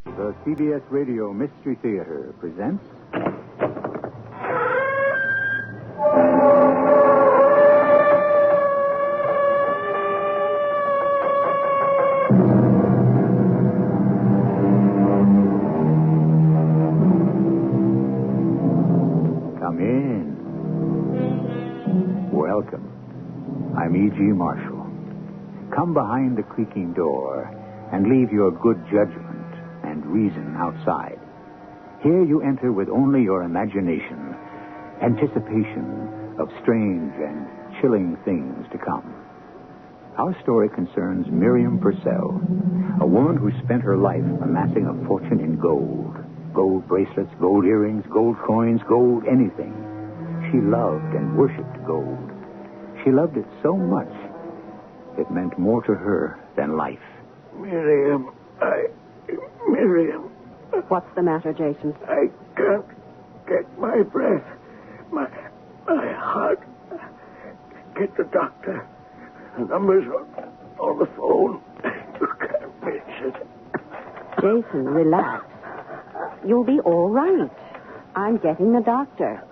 The CBS Radio Mystery Theater presents... Come in. Welcome. I'm E.G. Marshall. Come behind the creaking door and leave your good judgment and reason outside. Here you enter with only your imagination, anticipation of strange and chilling things to come. Our story concerns Miriam Purcell, a woman who spent her life amassing a fortune in gold. Gold bracelets, gold earrings, gold coins, gold anything. She loved and worshipped gold. She loved it so much, it meant more to her than life. Miriam. What's the matter, Jason? I can't get my breath. My heart. Get the doctor. The number's on the phone. You can't miss it. Jason, relax. You'll be all right. I'm getting the doctor.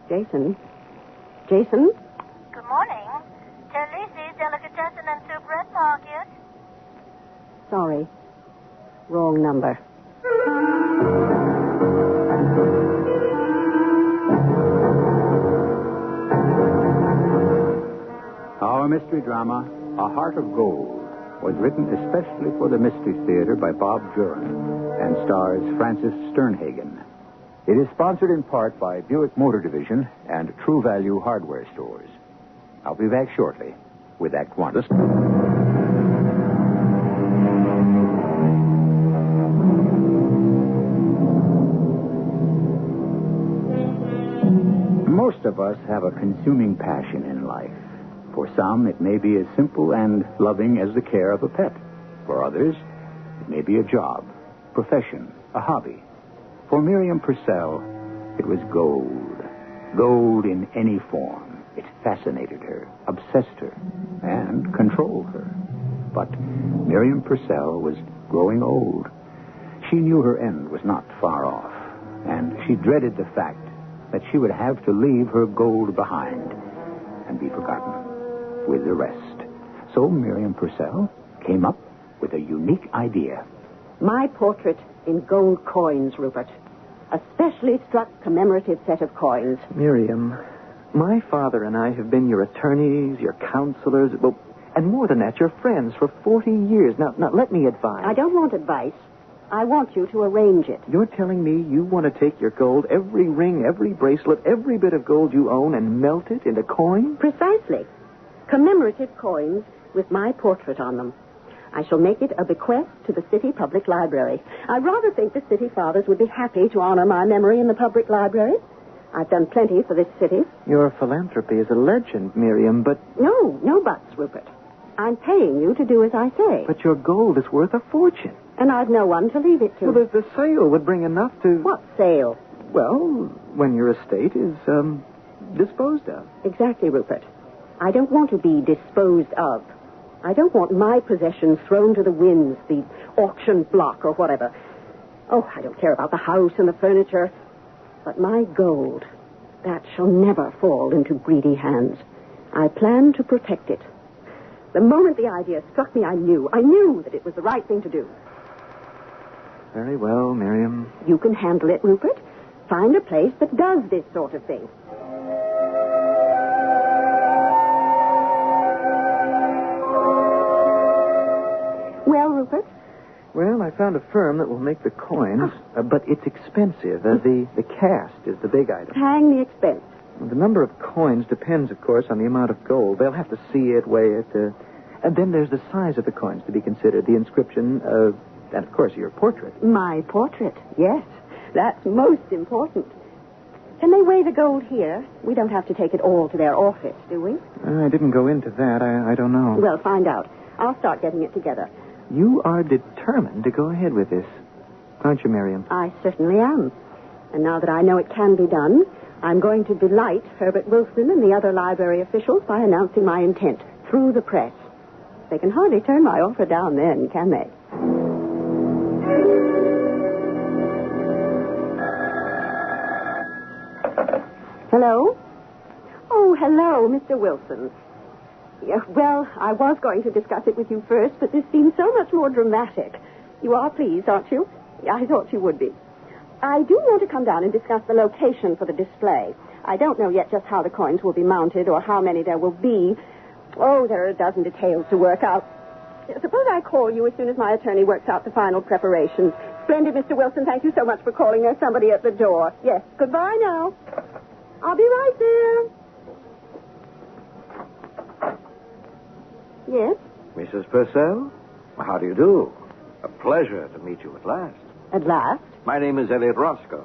Jason? Jason? Good morning. Terlisi, Delicatessen and Soup Bread Market. Sorry. Wrong number. Our mystery drama, A Heart of Gold, was written especially for the Mystery Theater by Bob Juhren and stars Francis Sternhagen. It is sponsored in part by Buick Motor Division and True Value Hardware Stores. I'll be back shortly with Act One. Most of us have a consuming passion in life. For some, it may be as simple and loving as the care of a pet. For others, it may be a job, profession, a hobby. For Miriam Purcell, it was gold. Gold in any form. It fascinated her, obsessed her, and controlled her. But Miriam Purcell was growing old. She knew her end was not far off, and she dreaded the fact that she would have to leave her gold behind and be forgotten with the rest. So Miriam Purcell came up with a unique idea. My portrait in gold coins, Rupert. A specially struck commemorative set of coins. Miriam, my father and I have been your attorneys, your counselors, and more than that, your friends for 40 years. Now, let me advise. I don't want advice. I want you to arrange it. You're telling me you want to take your gold, every ring, every bracelet, every bit of gold you own, and melt it into coin? Precisely. Commemorative coins with my portrait on them. I shall make it a bequest to the City Public Library. I rather think the City Fathers would be happy to honor my memory in the public library. I've done plenty for this city. Your philanthropy is a legend, Miriam, but... No buts, Rupert. I'm paying you to do as I say. But your gold is worth a fortune. And I've no one to leave it to. Well, the sale would bring enough to... What sale? Well, when your estate is, disposed of. Exactly, Rupert. I don't want to be disposed of. I don't want my possessions thrown to the winds, the auction block or whatever. Oh, I don't care about the house and the furniture. But my gold, that shall never fall into greedy hands. I plan to protect it. The moment the idea struck me, I knew that it was the right thing to do. Very well, Miriam. You can handle it, Rupert. Find a place that does this sort of thing. Well, Rupert? Well, I found a firm that will make the coins, but it's expensive. The cast is the big item. Hang the expense. The number of coins depends, of course, on the amount of gold. They'll have to see it, weigh it. And then there's the size of the coins to be considered, the inscription, and, of course, your portrait. My portrait, yes. That's most important. Can they weigh the gold here? We don't have to take it all to their office, do we? I didn't go into that. I don't know. Well, find out. I'll start getting it together. You are determined to go ahead with this, aren't you, Miriam? I certainly am. And now that I know it can be done, I'm going to delight Herbert Wilson and the other library officials by announcing my intent through the press. They can hardly turn my offer down then, can they? Hello? Oh, hello, Mr. Wilson. Yeah, well, I was going to discuss it with you first, but this seems so much more dramatic. You are pleased, aren't you? I thought you would be. I do want to come down and discuss the location for the display. I don't know yet just how the coins will be mounted or how many there will be. Oh, there are a dozen details to work out. Suppose I call you as soon as my attorney works out the final preparations. Splendid, Mr. Wilson. Thank you so much for calling. There's somebody at the door. Yes, goodbye now. I'll be right there. Yes? Mrs. Purcell, how do you do? A pleasure to meet you at last. At last? My name is Elliot Roscoe.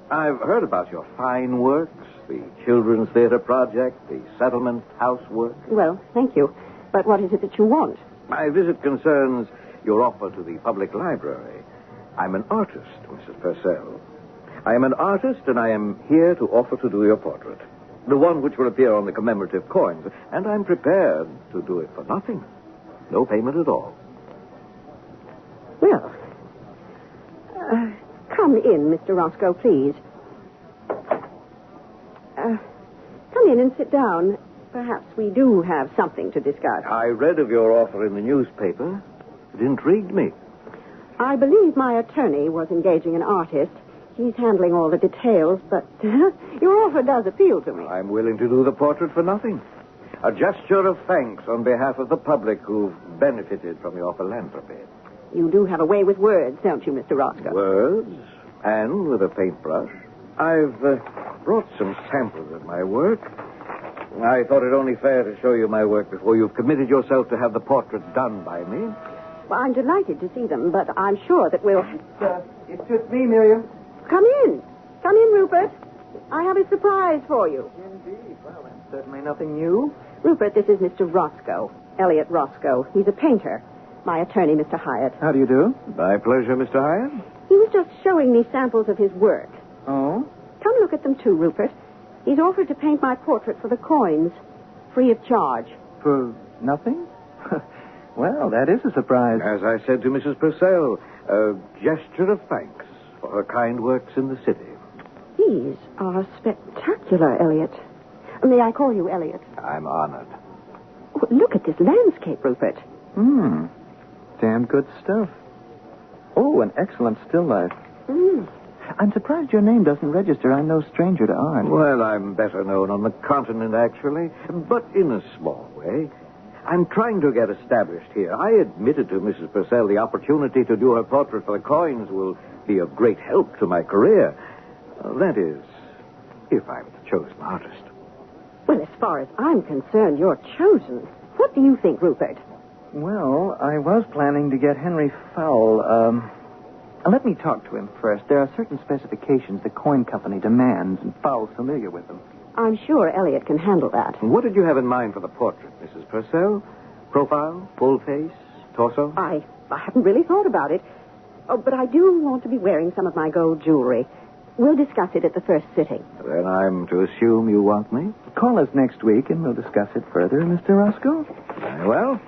I've heard about your fine works, the Children's Theater Project, the Settlement Housework. Well, thank you. But what is it that you want? My visit concerns your offer to the public library. I'm an artist, Mrs. Purcell. I am an artist, and I am here to offer to do your portrait. The one which will appear on the commemorative coins. And I'm prepared to do it for nothing. No payment at all. Well, come in, Mr. Roscoe, please. Come in and sit down. Perhaps we do have something to discuss. I read of your offer in the newspaper. It intrigued me. I believe my attorney was engaging an artist. He's handling all the details, but your offer does appeal to me. I'm willing to do the portrait for nothing. A gesture of thanks on behalf of the public who've benefited from your philanthropy. You do have a way with words, don't you, Mr. Roscoe? Words and with a paintbrush. I've brought some samples of my work. I thought it only fair to show you my work before you've committed yourself to have the portrait done by me. Well, I'm delighted to see them, but I'm sure that we'll... It's just me, Miriam. Come in. Come in, Rupert. I have a surprise for you. Indeed. Well, that's certainly nothing new. Rupert, this is Mr. Roscoe, Elliot Roscoe. He's a painter. My attorney, Mr. Hyatt. How do you do? My pleasure, Mr. Hyatt. He was just showing me samples of his work. Oh? Come look at them, too, Rupert. He's offered to paint my portrait for the coins, free of charge. For nothing? Well, that is a surprise. As I said to Mrs. Purcell, a gesture of thanks for her kind works in the city. These are spectacular, Elliot. May I call you Elliot? I'm honored. Oh, look at this landscape, Rupert. Damn good stuff. Oh, an excellent still life. I'm surprised your name doesn't register. I'm no stranger to art. Well, I'm better known on the continent, actually, but in a small way. I'm trying to get established here. I admitted to Mrs. Purcell the opportunity to do her portrait for the coins will be of great help to my career. That is, if I'm the chosen artist. Well, as far as I'm concerned, you're chosen. What do you think, Rupert? Well, I was planning to get Henry Fowle. Let me talk to him first. There are certain specifications the coin company demands, and Fowle's familiar with them. I'm sure Elliot can handle that. What did you have in mind for the portrait, Mrs. Purcell? Profile, full face, torso? I haven't really thought about it. Oh, but I do want to be wearing some of my gold jewelry. We'll discuss it at the first sitting. Then I'm to assume you want me? Call us next week, and we'll discuss it further, Mr. Roscoe. Very well.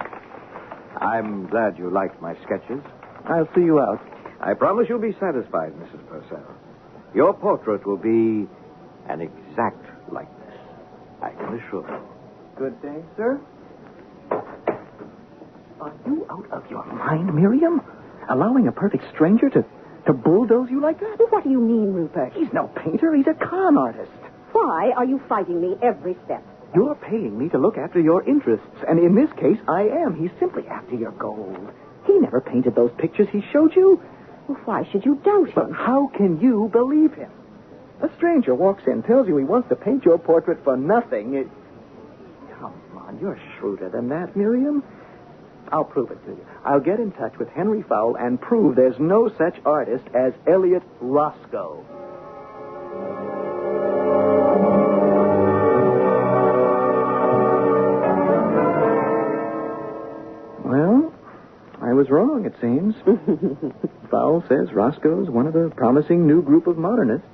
I'm glad you liked my sketches. I'll see you out. I promise you'll be satisfied, Mrs. Purcell. Your portrait will be an exact likeness, I can assure you. Good day, sir. Are you out of your mind, Miriam? Allowing a perfect stranger to bulldoze you like that? What do you mean, Rupert? He's no painter. He's a con artist. Why are you fighting me every step? You're paying me to look after your interests, and in this case, I am. He's simply after your gold. He never painted those pictures he showed you. Well, why should you doubt him? But how can you believe him? A stranger walks in, tells you he wants to paint your portrait for nothing. Come on, you're shrewder than that, Miriam. I'll prove it to you. I'll get in touch with Henry Fowle and prove there's no such artist as Elliot Roscoe. Well, I was wrong, it seems. Fowle says Roscoe's one of a promising new group of modernists.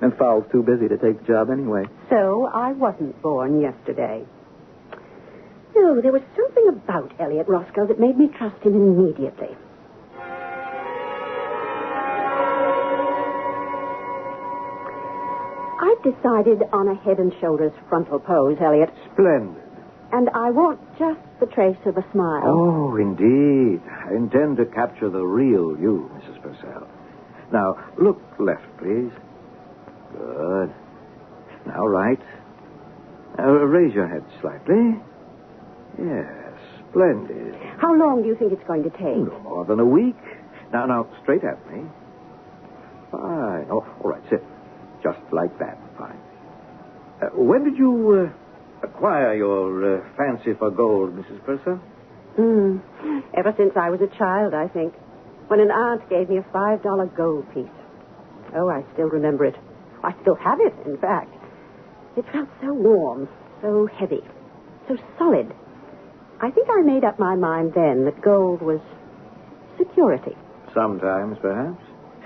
And Fowle's too busy to take the job anyway. So I wasn't born yesterday. know, there was something about Elliot Roscoe that made me trust him immediately. I've decided on a head and shoulders frontal pose, Elliot. Splendid. And I want just the trace of a smile. Oh, indeed. I intend to capture the real you, Mrs. Purcell. Now, look left, please. Good. Now, right. Raise your head slightly. Yes, splendid. How long do you think it's going to take? No more than a week. Now, straight at me. Fine. Oh, all right, sit. Just like that. Fine. When did you acquire your fancy for gold, Mrs. Purcell? Ever since I was a child, I think. When an aunt gave me a $5 gold piece. Oh, I still remember it. I still have it, in fact. It felt so warm, so heavy, so solid. I think I made up my mind then that gold was security. Sometimes, perhaps.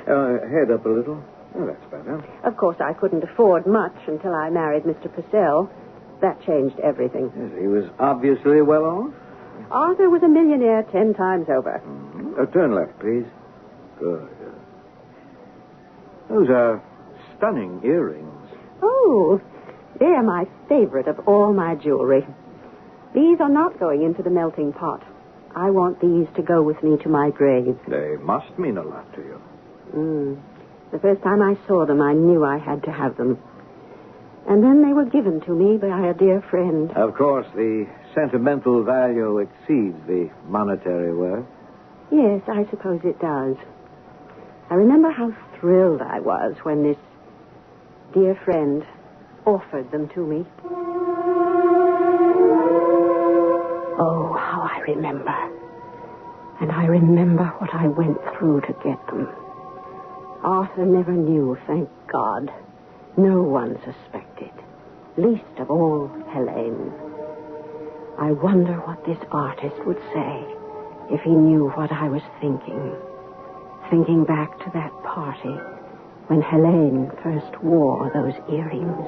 Head up a little. Oh, that's better. Of course, I couldn't afford much until I married Mr. Purcell. That changed everything. Yes, he was obviously well off. Arthur was a millionaire 10 times over. Turn left, please. Good. Those are stunning earrings. Oh, they're my favorite of all my jewelry. These are not going into the melting pot. I want these to go with me to my grave. They must mean a lot to you. The first time I saw them, I knew I had to have them. And then they were given to me by a dear friend. Of course, the sentimental value exceeds the monetary worth. Yes, I suppose it does. I remember how thrilled I was when this dear friend offered them to me. Oh, how I remember. And I remember what I went through to get them. Arthur never knew, thank God. No one suspected, least of all Helene. I wonder what this artist would say if he knew what I was thinking. Thinking back to that party when Helene first wore those earrings.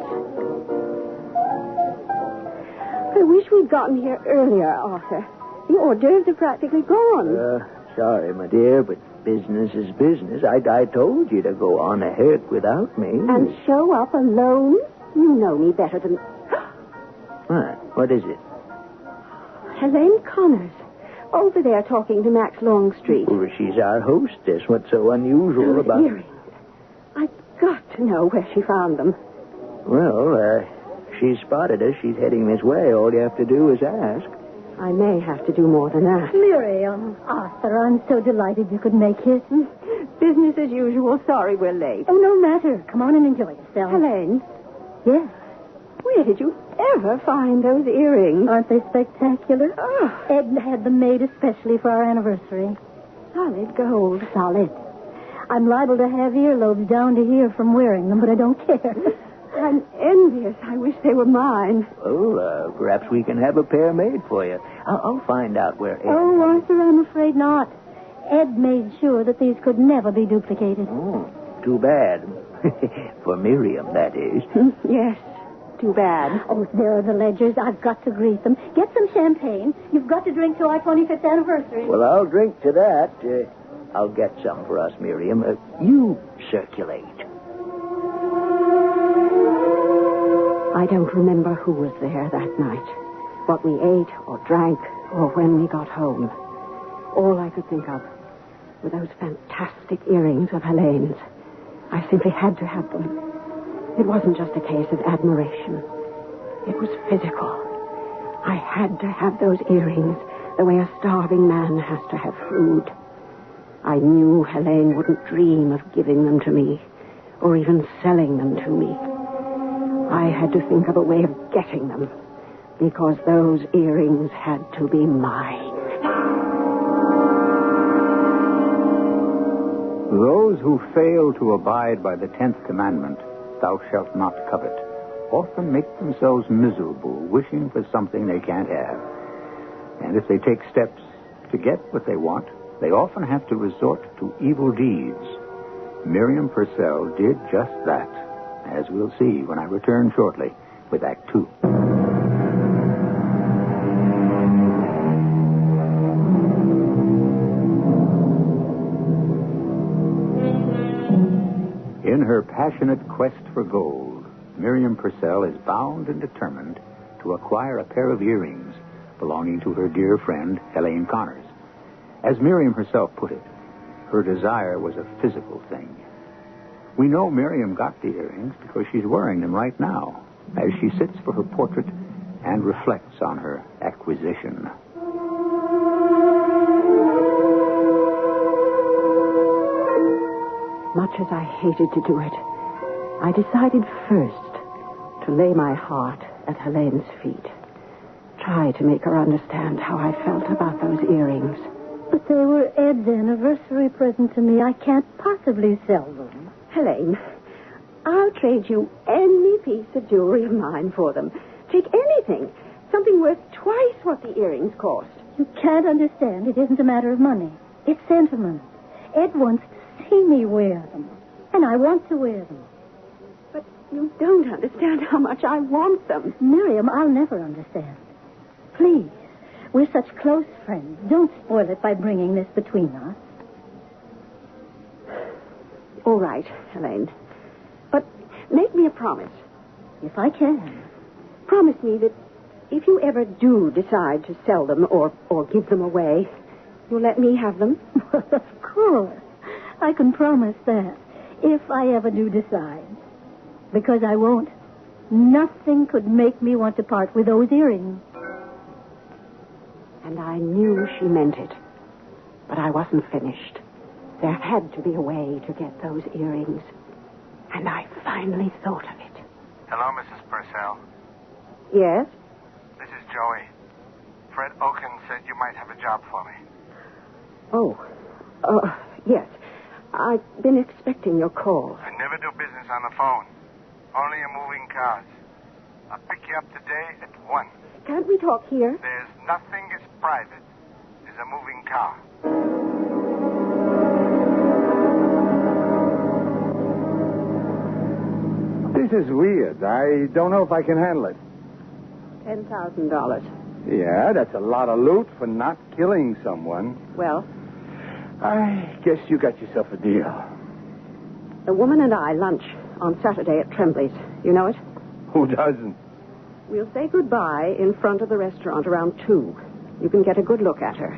I wish we'd gotten here earlier, Arthur. The hors d'oeuvres are practically gone. Sorry, my dear, but business is business. I told you to go on ahead without me. And show up alone? You know me better than... What is it? Helene Connors. Over there talking to Max Longstreet. Well, she's our hostess. What's so unusual Those about... earrings. I've got to know where she found them. Well, she spotted us. She's heading this way. All you have to do is ask. I may have to do more than that. Miriam, Arthur, I'm so delighted you could make it. Business as usual. Sorry we're late. Oh, no matter. Come on and enjoy yourself. Helene, Yes. where did you ever find those earrings? Aren't they spectacular? Oh, Ed had them made especially for our anniversary. solid gold. Solid. I'm liable to have earlobes down to here from wearing them, but I don't care. I'm envious. I wish they were mine. Oh, perhaps we can have a pair made for you. I'll find out where Ed... Oh, Arthur, I'm afraid not. Ed made sure that these could never be duplicated. Oh, too bad. For Miriam, that is. Yes, too bad. Oh, there are the ledgers. I've got to greet them. Get some champagne. You've got to drink to our 25th anniversary. Well, I'll drink to that. I'll get some for us, Miriam. You circulate. I don't remember who was there that night, what we ate or drank, or when we got home. All I could think of were those fantastic earrings of Helene's. I simply had to have them. It wasn't just a case of admiration. It was physical. I had to have those earrings the way a starving man has to have food. I knew Helene wouldn't dream of giving them to me, or even selling them to me. I had to think of a way of getting them, because those earrings had to be mine. Those who fail to abide by the 10th commandment, thou shalt not covet, often make themselves miserable, wishing for something they can't have. And if they take steps to get what they want, they often have to resort to evil deeds. Miriam Purcell did just that, as we'll see when I return shortly with Act 2. her passionate quest for gold, Miriam Purcell is bound and determined to acquire a pair of earrings belonging to her dear friend, Helene Connors. As Miriam herself put it, her desire was a physical thing. We know Miriam got the earrings because she's wearing them right now, as she sits for her portrait and reflects on her acquisition. Much as I hated to do it, I decided first to lay my heart at Helene's feet. Try to make her understand how I felt about those earrings. But they were Ed's anniversary present to me. I can't possibly sell them. Helene, I'll trade you any piece of jewelry of mine for them. Take anything. Something worth twice what the earrings cost. You can't understand. It isn't a matter of money. It's sentiment. Ed wants to see me wear them. And I want to wear them. But you don't understand how much I want them. Miriam, I'll never understand. Please, we're such close friends. Don't spoil it by bringing this between us. All right, Helene. But make me a promise. If I can. Promise me that if you ever do decide to sell them or give them away, you'll let me have them? Well, of course. I can promise that. If I ever do decide. Because I won't. Nothing could make me want to part with those earrings. And I knew she meant it. But I wasn't finished. There had to be a way to get those earrings. And I finally thought of it. Hello, Mrs. Purcell. Yes? This is Joey. Fred Oaken said you might have a job for me. Oh, yes. I've been expecting your call. I never do business on the phone. Only in moving cars. I'll pick you up today at 1. Can't we talk here? There's nothing as private as a moving car. This is weird. I don't know if I can handle it. $10,000. Yeah, that's a lot of loot for not killing someone. Well, I guess you got yourself a deal. the woman and I lunch on Saturday at Tremblay's. You know it? Who doesn't? We'll say goodbye in front of the restaurant around 2. You can get a good look at her.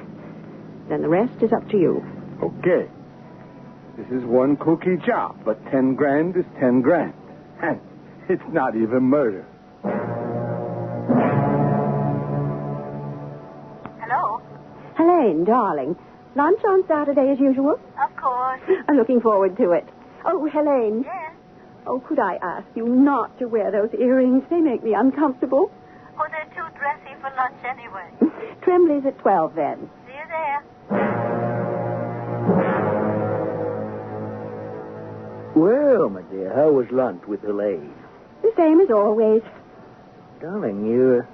Then the rest is up to you. Okay. This is one cookie job, but 10 grand is 10 grand. And it's not even murder. Hello? Helene, darling, lunch on Saturday as usual? Of course. I'm looking forward to it. Oh, Helene. Yes? Oh, could I ask you not to wear those earrings? They make me uncomfortable. Oh, they're too dressy for lunch anyway. Tremblay's at 12 then. See you there. Well, my dear, how was lunch with Helene? The same as always. Darling, you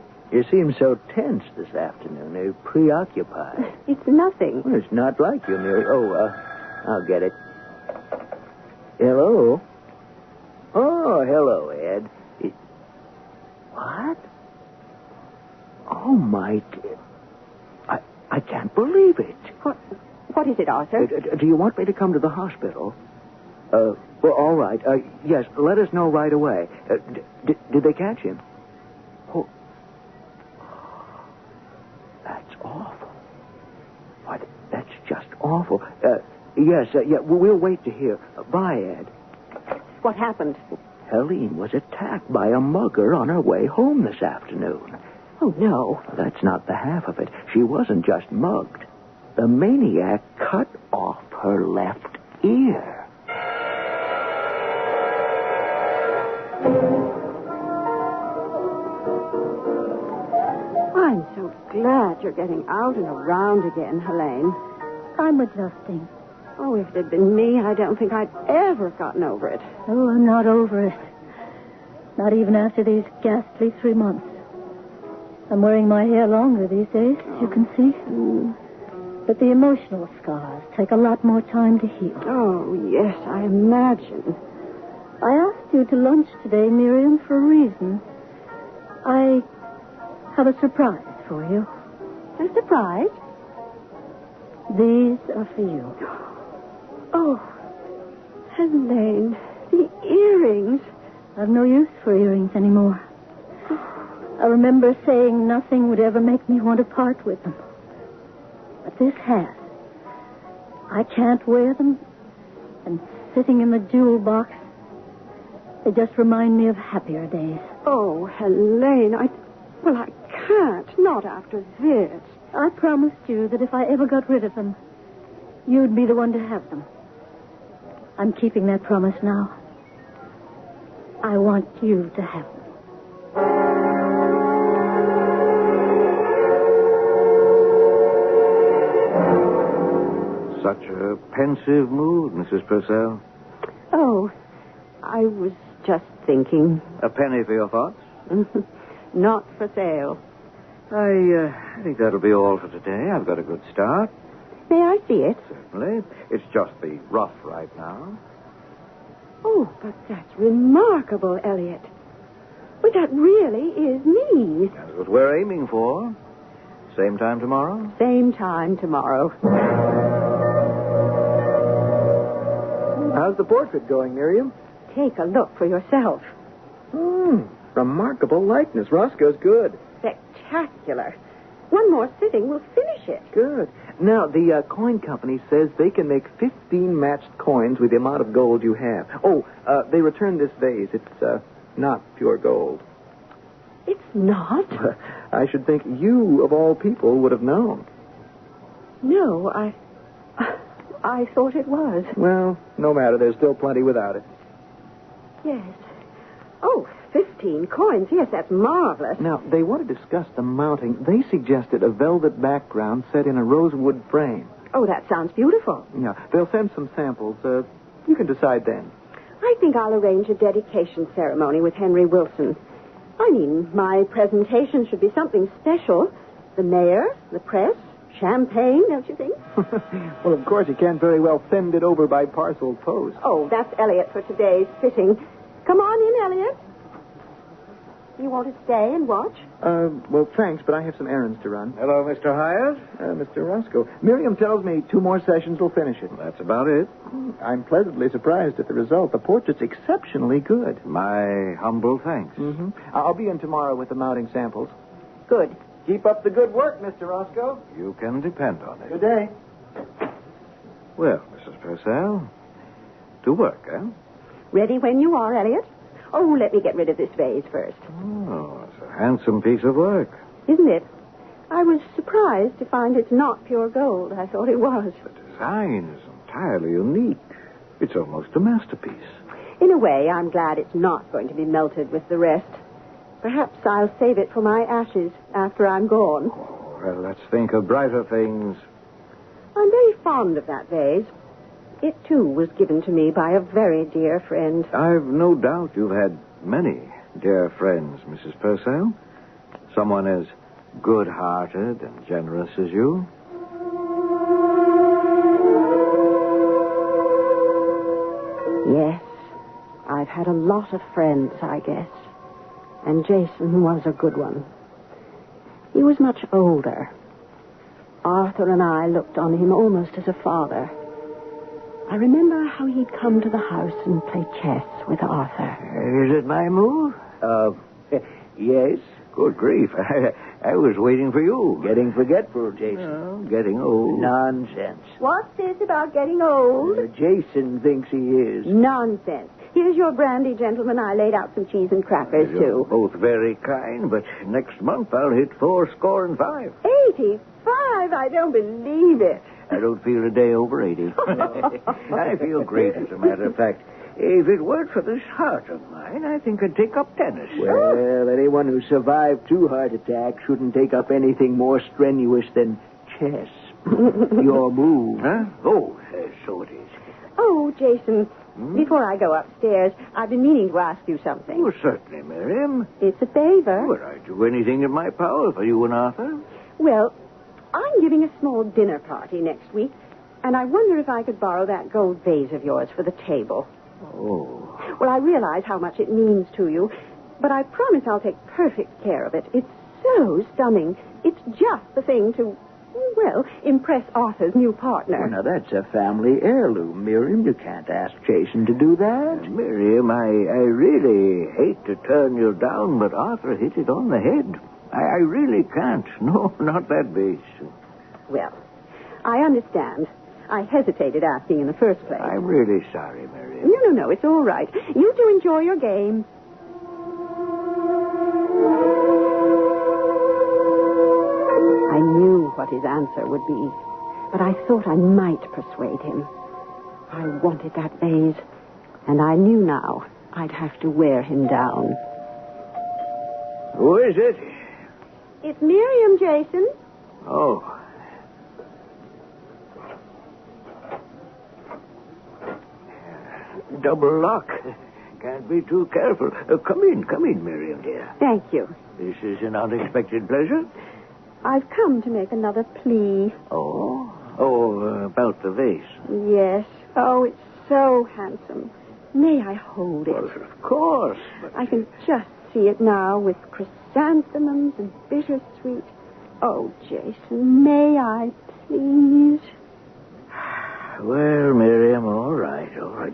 seem so tense this afternoon. You're preoccupied. It's nothing. Well, it's not like you, Mary. I'll get it. Hello? Oh, hello, Ed. What? Oh, my dear. I can't believe it. What is it, Arthur? Do you want me to come to the hospital? Well, all right. Yes, let us know right away. Did they catch him? Oh. That's awful. Why, that's just awful. Yes, we'll wait to hear. Bye, Ed. What happened? Helene was attacked by a mugger on her way home this afternoon. Oh, no. That's not the half of it. She wasn't just mugged. The maniac cut off her left ear. I'm so glad you're getting out and around again, Helene. I'm adjusting. Oh, if it had been me, I don't think I'd ever gotten over it. Oh, I'm not over it. Not even after these ghastly 3 months. I'm wearing my hair longer these days, as you can see. But the emotional scars take a lot more time to heal. Oh, yes, I imagine. I asked you to lunch today, Miriam, for a reason. I have a surprise for you. A surprise? These are for you. Oh, Helene. The earrings. I've no use for earrings anymore. I remember saying nothing would ever make me want to part with them. But this has. I can't wear them. And sitting in the jewel box, they just remind me of happier days. Oh, Helene, I can't. Not after this. I promised you that if I ever got rid of them, you'd be the one to have them. I'm keeping that promise now. I want you to have them. Such a pensive mood, Mrs. Purcell. Oh, I was just thinking. A penny for your thoughts? Not for sale. I think that'll be all for today. I've got a good start. May I see it? Certainly. It's just the rough right now. Oh, but that's remarkable, Elliot. But that really is me. That's what we're aiming for. Same time tomorrow? Same time tomorrow. How's the portrait going, Miriam? Take a look for yourself. Remarkable likeness. Roscoe's good. Spectacular. One more sitting will finish it. Good. Now, the coin company says they can make 15 matched coins with the amount of gold you have. Oh, they returned this vase. It's not pure gold. It's not? I should think you, of all people, would have known. No, I thought it was. Well, no matter. There's still plenty without it. Yes. Oh, 15 coins. Yes, that's marvelous. Now, they want to discuss the mounting. They suggested a velvet background set in a rosewood frame. Oh, that sounds beautiful. Yeah, they'll send some samples. You can decide then. I think I'll arrange a dedication ceremony with Henry Wilson. I mean, my presentation should be something special. The mayor, the press, champagne, don't you think? Well, of course, you can't very well send it over by parcel post. Oh, that's Elliot for today's sitting. Come on in, Elliot. You want to stay and watch? Well, thanks, but I have some errands to run. Hello, Mr. Hyatt. Mr. Roscoe. Miriam tells me 2 more sessions will finish it. That's about it. I'm pleasantly surprised at the result. The portrait's exceptionally good. My humble thanks. Mm-hmm. I'll be in tomorrow with the mounting samples. Good. Keep up the good work, Mr. Roscoe. You can depend on it. Good day. Well, Mrs. Purcell, to work, eh? Ready when you are, Elliot. Oh, let me get rid of this vase first. Oh, it's a handsome piece of work. Isn't it? I was surprised to find it's not pure gold. I thought it was. The design is entirely unique. It's almost a masterpiece. In a way, I'm glad it's not going to be melted with the rest. Perhaps I'll save it for my ashes after I'm gone. Oh, well, let's think of brighter things. I'm very fond of that vase. It, too, was given to me by a very dear friend. I've no doubt you've had many dear friends, Mrs. Purcell. Someone as good-hearted and generous as you. Yes, I've had a lot of friends, I guess. And Jason was a good one. He was much older. Arthur and I looked on him almost as a father. I remember how he'd come to the house and play chess with Arthur. Is it my move? Yes. Good grief. I was waiting for you. Getting forgetful, Jason. Oh, getting old. Nonsense. What's this about getting old? Jason thinks he is. Nonsense. Here's your brandy, gentlemen. I laid out some cheese and crackers, You're too. both very kind, but next month I'll hit 85. 85? I don't believe it. I don't feel a day over 80. I feel great, as a matter of fact. If it weren't for this heart of mine, I think I'd take up tennis. Well, anyone who survived 2 heart attacks shouldn't take up anything more strenuous than chess. Your move. Huh? Oh, so it is. Oh, Jason, before I go upstairs, I've been meaning to ask you something. Oh, certainly, Miriam. It's a favor. Would I do anything in my power for you and Arthur? Well, I'm giving a small dinner party next week, and I wonder if I could borrow that gold vase of yours for the table. Oh. Well, I realize how much it means to you, but I promise I'll take perfect care of it. It's so stunning. It's just the thing to, Well, impress Arthur's new partner. Well, now, that's a family heirloom, Miriam. You can't ask Jason to do that. Miriam, I really hate to turn you down, but Arthur hit it on the head. I really can't. No, not that vase. Well, I understand. I hesitated asking in the first place. I'm really sorry, Miriam. No, it's all right. You two enjoy your game. I knew what his answer would be, but I thought I might persuade him. I wanted that vase, and I knew now I'd have to wear him down. Who is it? It's Miriam, Jason. Oh. Double lock. Can't be too careful. Come in, Miriam, dear. Thank you. This is an unexpected pleasure. I've come to make another plea. Oh, about the vase. Yes. Oh, it's so handsome. May I hold it? Well, of course. But... I can just see it now with chrysanthemums and bittersweet. Oh, Jason, may I, please? Well, Miriam, all right.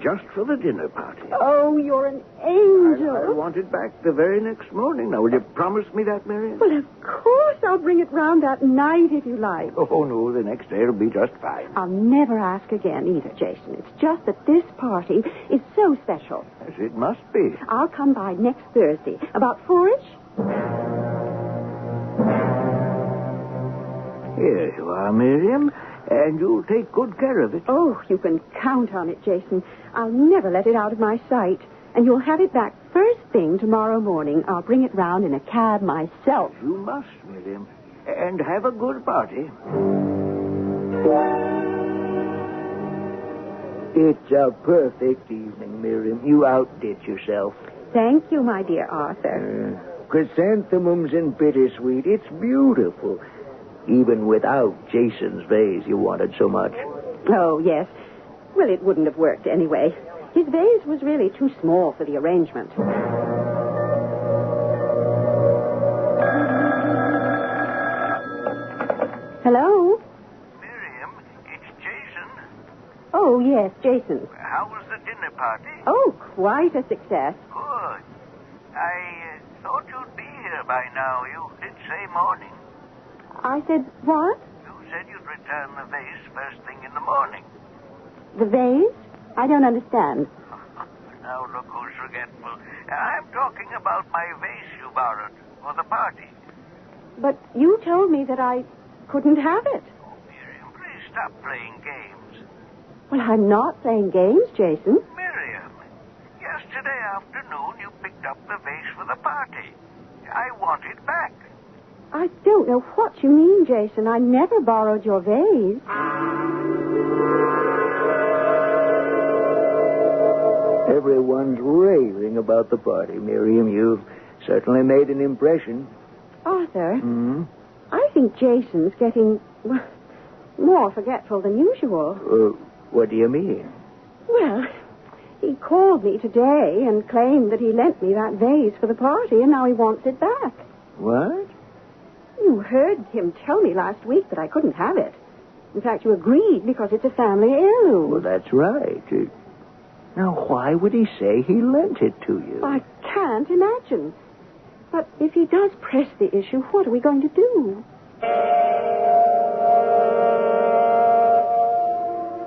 Just for the dinner party. Oh, you're an angel. I want it back the very next morning. Now, will you promise me that, Miriam? Well, of course I'll bring it round that night if you like. Oh, no, the next day it'll be just fine. I'll never ask again either, Jason. It's just that this party is so special. As it must be. I'll come by next Thursday, about 4-ish. Here you are, Miriam. And you'll take good care of it. Oh, you can count on it, Jason. I'll never let it out of my sight. And you'll have it back first thing tomorrow morning. I'll bring it round in a cab myself. You must, Miriam. And have a good party. It's a perfect evening, Miriam. You outdid yourself. Thank you, my dear Arthur. Chrysanthemums and bittersweet. It's beautiful. Even without Jason's vase you wanted so much. Oh, yes. Well, it wouldn't have worked anyway. His vase was really too small for the arrangement. Hello? Miriam, it's Jason. Oh, yes, Jason. How was the dinner party? Oh, quite a success. Good. I thought you'd be here by now. You did say morning. I said, what? You said you'd return the vase first thing in the morning. The vase? I don't understand. Now look who's forgetful. I'm talking about my vase you borrowed for the party. But you told me that I couldn't have it. Oh, Miriam, please stop playing games. Well, I'm not playing games, Jason. Miriam, yesterday afternoon you picked up the vase for the party. I want it back. I don't know what you mean, Jason. I never borrowed your vase. Everyone's raving about the party, Miriam. You've certainly made an impression. Arthur, I think Jason's getting more forgetful than usual. What do you mean? Well, he called me today and claimed that he lent me that vase for the party, and now he wants it back. What? You heard him tell me last week that I couldn't have it. In fact, you agreed because it's a family heirloom. Well, that's right. Now, why would he say he lent it to you? I can't imagine. But if he does press the issue, what are we going to do?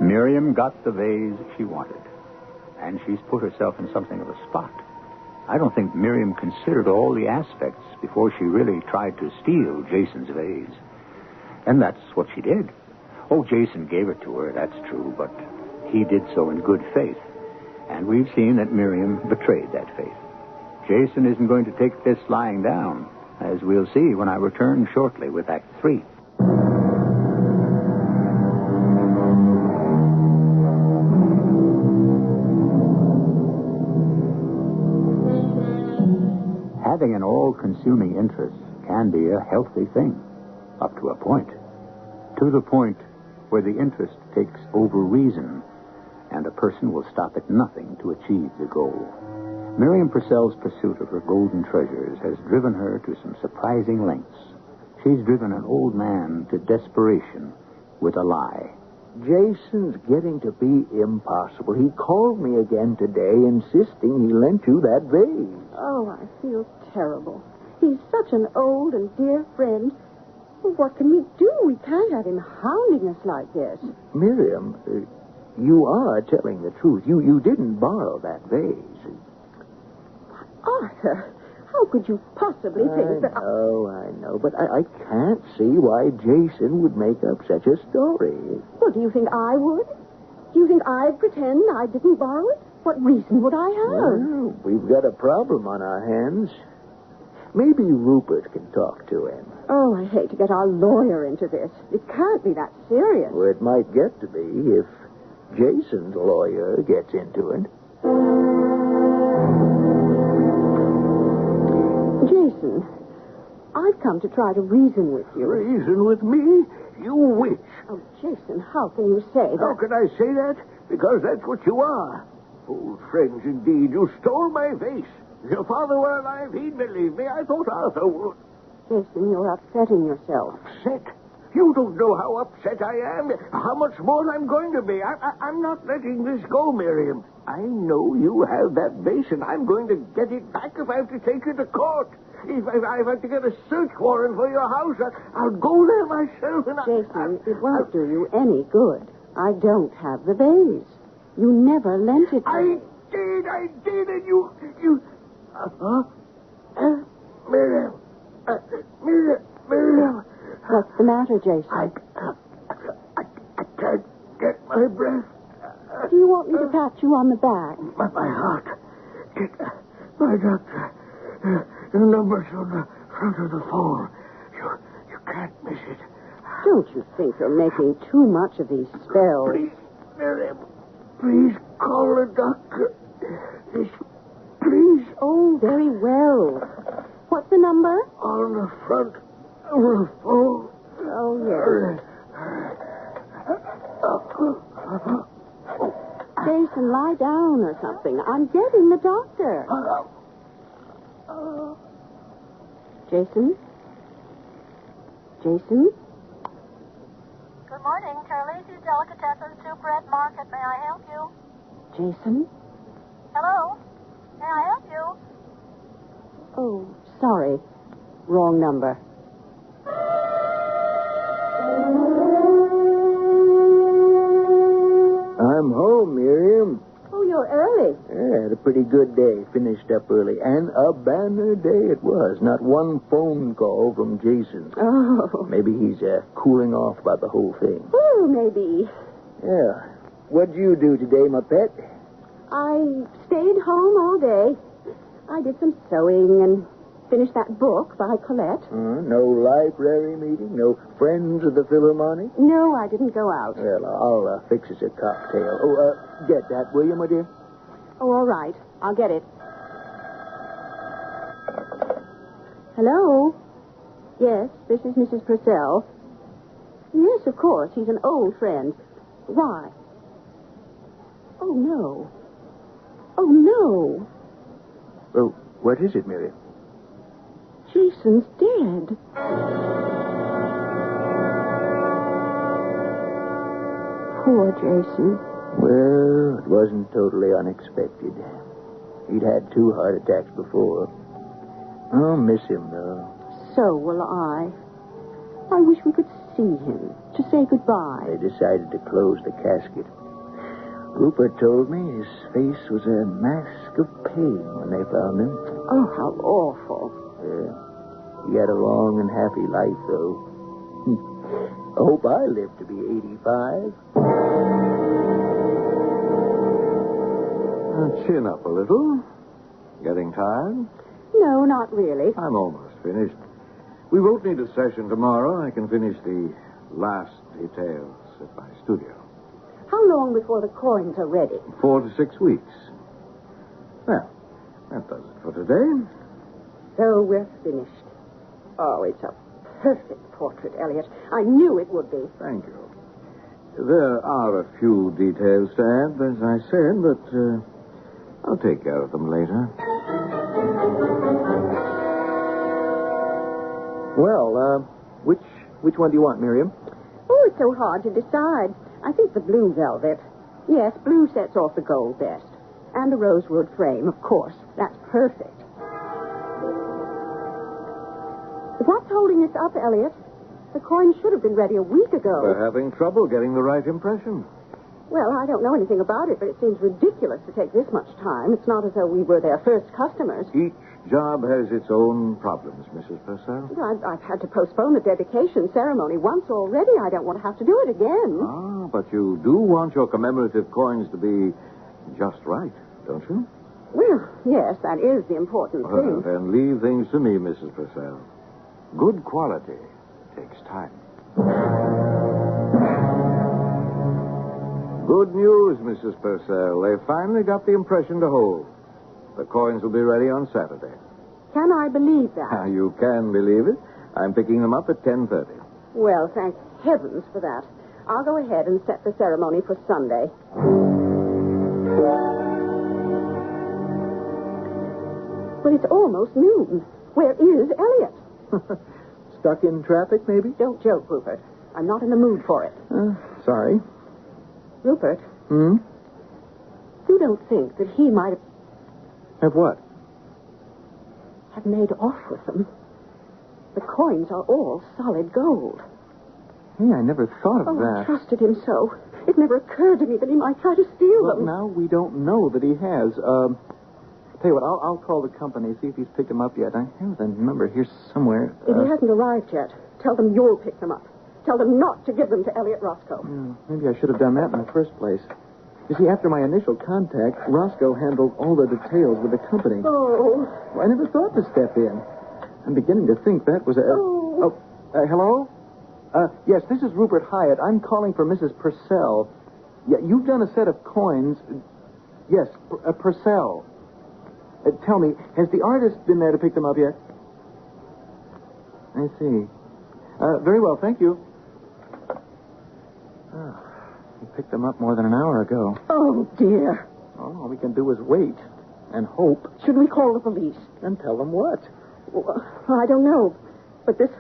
Miriam got the vase she wanted, and she's put herself in something of a spot. I don't think Miriam considered all the aspects before she really tried to steal Jason's vase. And that's what she did. Oh, Jason gave it to her, that's true, but he did so in good faith. And we've seen that Miriam betrayed that faith. Jason isn't going to take this lying down, as we'll see when I return shortly with Act 3. Having an all-consuming interest can be a healthy thing, up to a point. To the point where the interest takes over reason, and a person will stop at nothing to achieve the goal. Miriam Purcell's pursuit of her golden treasures has driven her to some surprising lengths. She's driven an old man to desperation with a lie. Jason's getting to be impossible. He called me again today, insisting he lent you that vase. Oh, I feel terrible. He's such an old and dear friend. Well, what can we do? We can't have him hounding us like this. Miriam, you are telling the truth. You didn't borrow that vase. Arthur, how could you possibly think that... I know, but I can't see why Jason would make up such a story. Well, do you think I would? Do you think I'd pretend I didn't borrow it? What reason would I have? Well, we've got a problem on our hands. Maybe Rupert can talk to him. Oh, I hate to get our lawyer into this. It can't be that serious. Well, it might get to be if Jason's lawyer gets into it. Jason, I've come to try to reason with you. Reason with me? You witch. Oh, Jason, how can you say that? How can I say that? Because that's what you are. Old friends, indeed. You stole my vase. If your father were alive, he'd believe me. I thought Arthur would. Jason, you're upsetting yourself. Upset? You don't know how upset I am, how much more I'm going to be. I'm not letting this go, Miriam. I know you have that vase, and I'm going to get it back if I have to take it to court. If I have to get a search warrant for your house, I'll go there myself. And Jason, it won't do you any good. I don't have the vase. You never lent it to me. I did, and you... Miriam. Miriam. What's the matter, Jason? I can't get my breath. Do you want me to pat you on the back? My heart. My doctor. The number's on the front of the phone. You can't miss it. Don't you think you're making too much of these spells? Please, Miriam. Please call the doctor. Please. Oh, very well. What's the number? On the front of the phone. Oh, yes. Jason, lie down or something. I'm getting the doctor. Jason? Jason? Good morning. Terlisi's Delicatessen Soup Market. May I help you? Jason? Hello? May I help you? Oh, sorry. Wrong number. I'm home, Miriam. Oh, you're early. Yeah, had a pretty good day. Finished up early. And a banner day it was. Not one phone call from Jason. Oh. Maybe he's cooling off about the whole thing. Oh, maybe. Yeah. What'd you do today, my pet? I stayed home all day. I did some sewing and finished that book by Colette. No library meeting? No friends of the Philharmonic? No, I didn't go out. Well, I'll fix us a cocktail. Oh, get that, will you, my dear? Oh, all right. I'll get it. Hello? Yes, this is Mrs. Purcell. Yes, of course. He's an old friend. Why? Oh, no. Oh, no. Oh, what is it, Miriam? Jason's dead. Poor Jason. Well, it wasn't totally unexpected. He'd had 2 heart attacks before. I'll miss him, though. So will I. I wish we could see him, to say goodbye. They decided to close the casket. Rupert told me his face was a mask of pain when they found him. Oh, how awful. Yeah. He had a long and happy life, though. I hope I live to be 85. Chin up a little. Getting tired? No, not really. I'm almost finished. We won't need a session tomorrow. I can finish the last details at my studio. How long before the coins are ready? 4 to 6 weeks. Well, that does it for today. So we're finished. Oh, it's a perfect portrait, Elliot. I knew it would be. Thank you. There are a few details to add, as I said, but I'll take care of them later. Well, Which one do you want, Miriam? Oh, it's so hard to decide. I think the blue velvet. Yes, blue sets off the gold best. And the rosewood frame, of course. That's perfect. What's holding us up, Elliot? The coin should have been ready a week ago. We're having trouble getting the right impression. Well, I don't know anything about it, but it seems ridiculous to take this much time. It's not as though we were their first customers. Each job has its own problems, Mrs. Purcell. I've had to postpone the dedication ceremony once already. I don't want to have to do it again. Ah, but you do want your commemorative coins to be just right, don't you? Well, yes, that is the important thing. Then leave things to me, Mrs. Purcell. Good quality takes time. Good news, Mrs. Purcell. They finally got the impression to hold. The coins will be ready on Saturday. Can I believe that? You can believe it. I'm picking them up at 10:30. Well, thank heavens for that. I'll go ahead and set the ceremony for Sunday. But it's almost noon. Where is Elliot? Stuck in traffic, maybe? Don't joke, Rupert. I'm not in the mood for it. Sorry. Rupert, Hmm? you don't think that he might Have what? have made off with them? The coins are all solid gold. Hey, I never thought of I that. trusted him so. It never occurred to me that he might try to steal Well, them. now we don't know that he has. Tell you what, I'll call the company, see if he's picked them up yet. I have the number here somewhere. If he hasn't arrived yet, tell them you'll pick them up. Tell them not to give them to Elliot Roscoe. Maybe I should have done that in the first place. You see, after my initial contact, Roscoe handled all the details with the company. Oh. Well, I never thought to step in. I'm beginning to think that was a... hello? Yes, this is Rupert Hyatt. I'm calling for Mrs. Purcell. Yeah, you've done a set of coins. Yes, Purcell. Tell me, has the artist been there to pick them up yet? I see. Very well, thank you. He picked them up more than an hour ago. Oh, dear. All we can do is wait and hope. Should we call the police? And tell them what? Well, I don't know. But this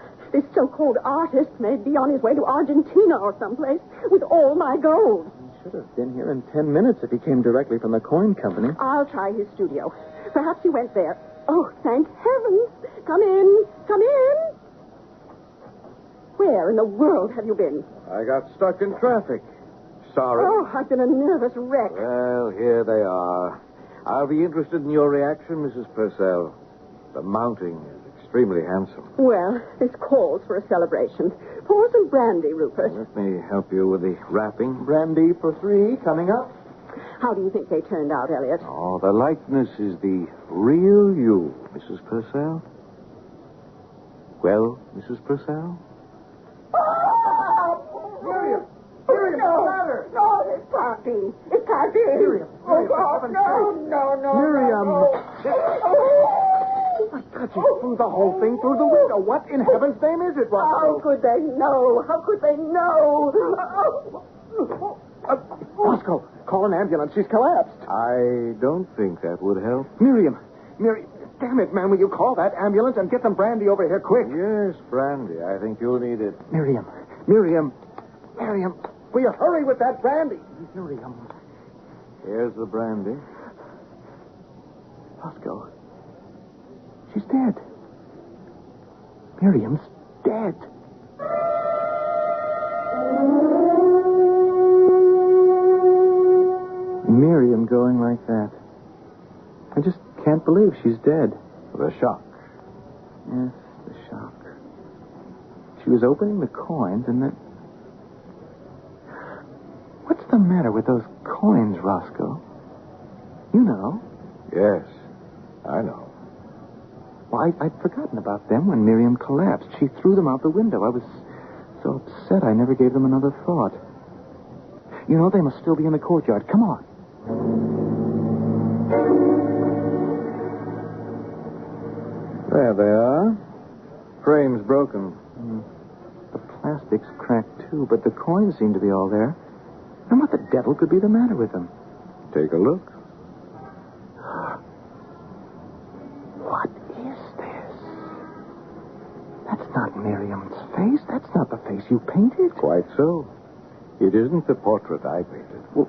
so-called artist may be on his way to Argentina or someplace with all my gold. He should have been here in 10 minutes if he came directly from the coin company. I'll try his studio. Perhaps he went there. Oh, thank heavens. Come in. Come in. Where in the world have you been? I got stuck in traffic. Sorry. Oh, I've been a nervous wreck. Well, here they are. I'll be interested in your reaction, Mrs. Purcell. The mounting is extremely handsome. Well, this calls for a celebration. Pour some brandy, Rupert. Let me help you with the wrapping. Brandy for 3 coming up. How do you think they turned out, Elliot? Oh, the likeness is the real you, Mrs. Purcell. Well, Mrs. Purcell? Miriam, what's the matter? No, it can't be. It can't be. Miriam, Oh, God, no. Miriam. Oh. My God, you threw the whole thing through the window. What in heaven's name is it, How Roscoe? could they know? How could they know? Roscoe, call an ambulance. She's collapsed. I don't think that would help. Miriam, damn it, man, will you call that ambulance and get some brandy over here quick? Yes, brandy. I think you'll need it. Miriam, will you hurry with that brandy? Miriam. Here's the brandy. Roscoe, she's dead. Miriam's dead. Miriam going like that. I just can't believe she's dead. The shock. Yes, the shock. She was opening the coins and then... What's the matter with those coins, Roscoe? You know. Yes, I know. Well, I'd forgotten about them when Miriam collapsed. She threw them out the window. I was so upset I never gave them another thought. You know, they must still be in the courtyard. Come on. There they are. Frame's broken. The plastic's cracked, too, but the coins seem to be all there. And what the devil could be the matter with them? Take a look. What is this? That's not Miriam's face. That's not the face you painted. Quite so. It isn't the portrait I painted. Well,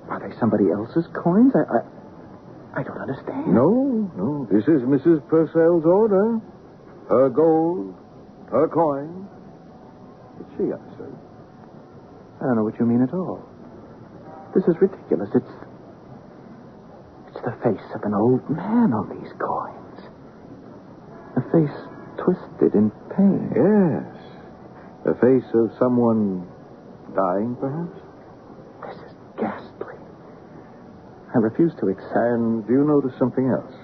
are they somebody else's coins? I don't understand. No. This is Mrs. Purcell's order. Her gold, her coin. But she understood. I don't know what you mean at all. This is ridiculous. It's the face of an old man on these coins. A face twisted in pain. Yes. The face of someone dying, perhaps? This is ghastly. I refuse to accept. And do you notice something else?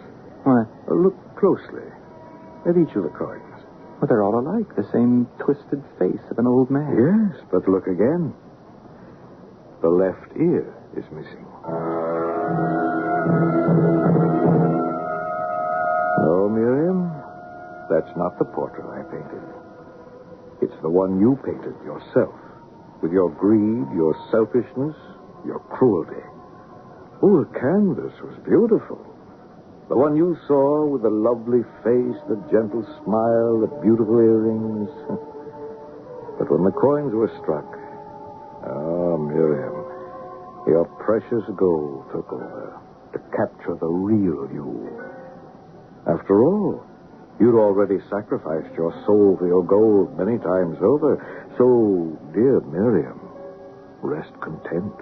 What? Look closely at each of the coins. Well, they're all alike. The same twisted face of an old man. Yes, but look again. The left ear is missing. No, Miriam. That's not the portrait I painted. It's the one you painted yourself. With your greed, your selfishness, your cruelty. Oh, the canvas was beautiful. The one you saw with the lovely face, the gentle smile, the beautiful earrings. But when the coins were struck, Miriam, your precious gold took over to capture the real you. After all, you'd already sacrificed your soul for your gold many times over. So, dear Miriam, rest content.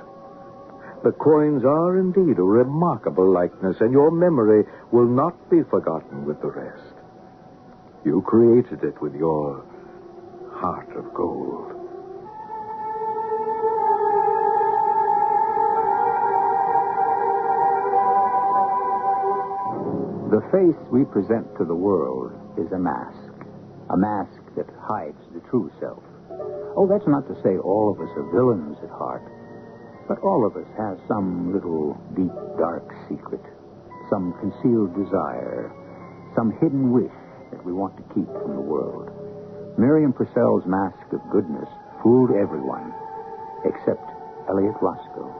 The coins are indeed a remarkable likeness, and your memory will not be forgotten with the rest. You created it with your heart of gold. The face we present to the world is a mask that hides the true self. Oh, that's not to say all of us are villains at heart, but all of us have some little deep, dark secret, some concealed desire, some hidden wish that we want to keep from the world. Miriam Purcell's mask of goodness fooled everyone, except Elliot Roscoe.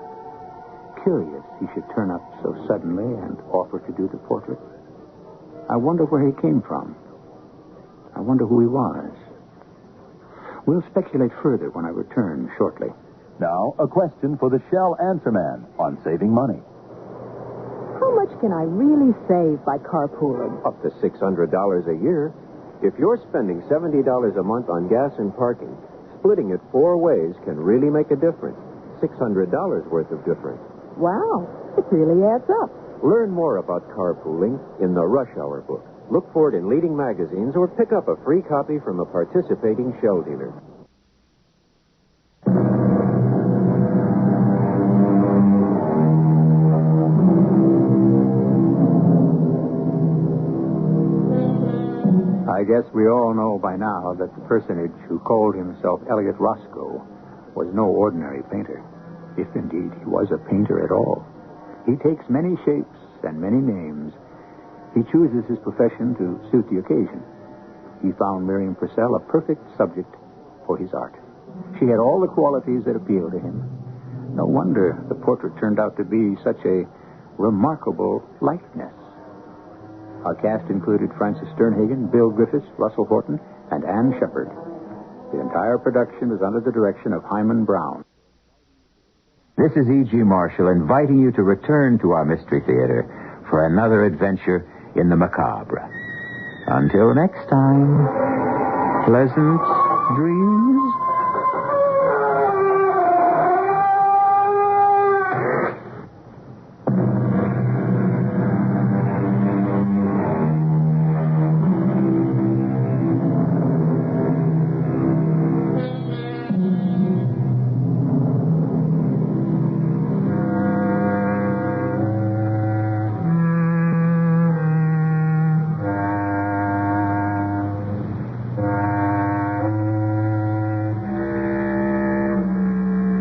Curious he should turn up so suddenly and offer to do the portrait. I wonder where he came from. I wonder who he was. We'll speculate further when I return shortly. Now, a question for the Shell Answer Man on saving money. How much can I really save by carpooling? Up to $600 a year. If you're spending $70 a month on gas and parking, splitting it 4 ways can really make a difference. $600 worth of difference. Wow, it really adds up. Learn more about carpooling in the Rush Hour book. Look for it in leading magazines or pick up a free copy from a participating Shell dealer. I guess we all know by now that the personage who called himself Elliot Roscoe was no ordinary painter, if indeed he was a painter at all. He takes many shapes and many names. He chooses his profession to suit the occasion. He found Miriam Purcell a perfect subject for his art. She had all the qualities that appealed to him. No wonder the portrait turned out to be such a remarkable likeness. Our cast included Francis Sternhagen, Bill Griffis, Russell Horton, and Ann Sheppard. The entire production was under the direction of Hyman Brown. This is E.G. Marshall inviting you to return to our Mystery Theater for another adventure in the macabre. Until next time, pleasant dreams.